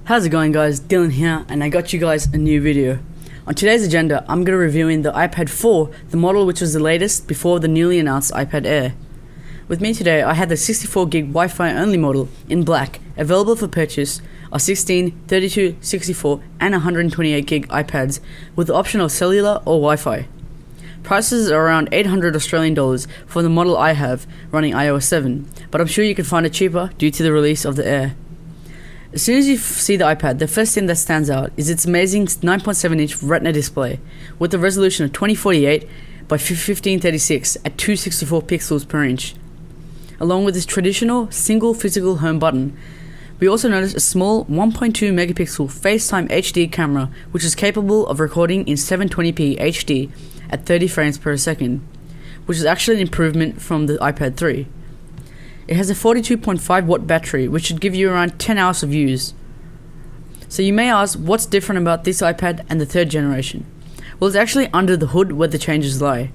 How's it going, guys? Dylan here, and I got you guys a new video. On today's agenda, I'm going to be reviewing the iPad 4, the model which was the latest before the newly announced iPad Air. With me today, I had the 64GB Wi-Fi only model in black, available for purchase, are 16, 32, 64 and 128GB iPads with the option of cellular or Wi-Fi. Prices are around $800 Australian dollars for the model I have running iOS 7, but I'm sure you can find it cheaper due to the release of the Air. As soon as you see the iPad, the first thing that stands out is its amazing 9.7-inch Retina display with a resolution of 2048 by 1536 at 264 pixels per inch. Along with its traditional single physical home button, we also notice a small 1.2 megapixel FaceTime HD camera which is capable of recording in 720p HD at 30 frames per second, which is actually an improvement from the iPad 3. It has a 42.5 watt battery which should give you around 10 hours of use. So you may ask, what's different about this iPad and the third generation? Well, it's actually under the hood where the changes lie.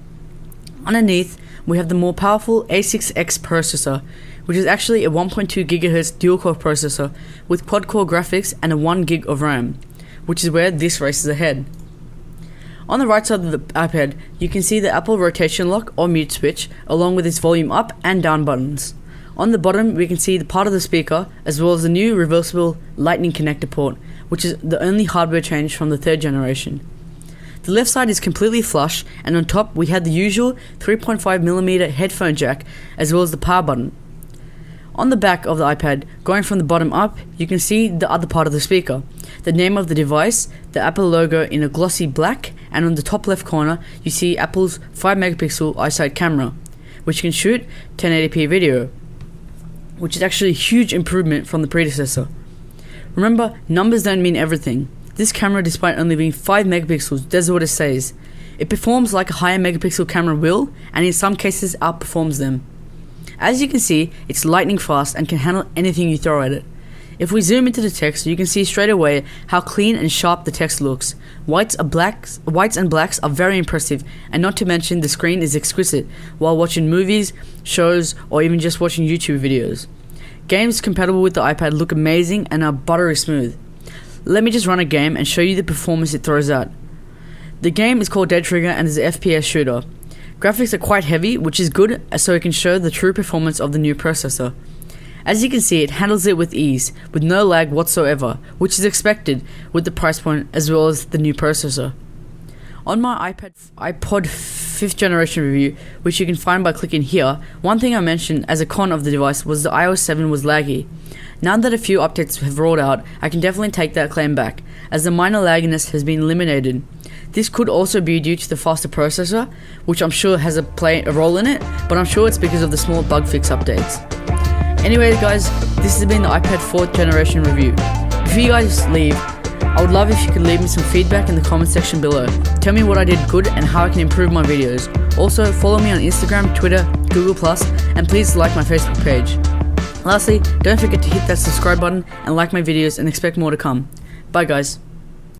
Underneath, we have the more powerful A6X processor, which is actually a 1.2 GHz dual-core processor with quad-core graphics and a 1 GB of RAM, which is where this races ahead. On the right side of the iPad, you can see the Apple rotation lock or mute switch, along with its volume up and down buttons. On the bottom, we can see the part of the speaker, as well as the new reversible lightning connector port, which is the only hardware change from the third generation. The left side is completely flush, and on top we have the usual 3.5mm headphone jack, as well as the power button. On the back of the iPad, going from the bottom up, you can see the other part of the speaker, the name of the device, the Apple logo in a glossy black, and on the top left corner you see Apple's 5-megapixel iSight camera, which can shoot 1080p video, which is actually a huge improvement from the predecessor. Remember, numbers don't mean everything. This camera, despite only being 5 megapixels, does what it says. It performs like a higher megapixel camera will, and in some cases outperforms them. As you can see, it's lightning fast and can handle anything you throw at it. If we zoom into the text, you can see straight away how clean and sharp the text looks. Whites and blacks are very impressive, and not to mention the screen is exquisite while watching movies, shows, or even just watching YouTube videos. Games compatible with the iPad look amazing and are buttery smooth. Let me just run a game and show you the performance it throws out. The game is called Dead Trigger and is an FPS shooter. Graphics are quite heavy, which is good so it can show the true performance of the new processor. As you can see, it handles it with ease, with no lag whatsoever, which is expected with the price point as well as the new processor. On my iPod 5th generation review, which you can find by clicking here, one thing I mentioned as a con of the device was the iOS 7 was laggy. Now that a few updates have rolled out, I can definitely take that claim back, as the minor lagginess has been eliminated. This could also be due to the faster processor, which I'm sure has a role in it, but I'm sure it's because of the small bug fix updates. Anyway guys, this has been the iPad 4th generation review. Before you guys leave, I would love if you could leave me some feedback in the comment section below. Tell me what I did good and how I can improve my videos. Also, follow me on Instagram, Twitter, Google+, and please like my Facebook page. Lastly, don't forget to hit that subscribe button and like my videos and expect more to come. Bye guys.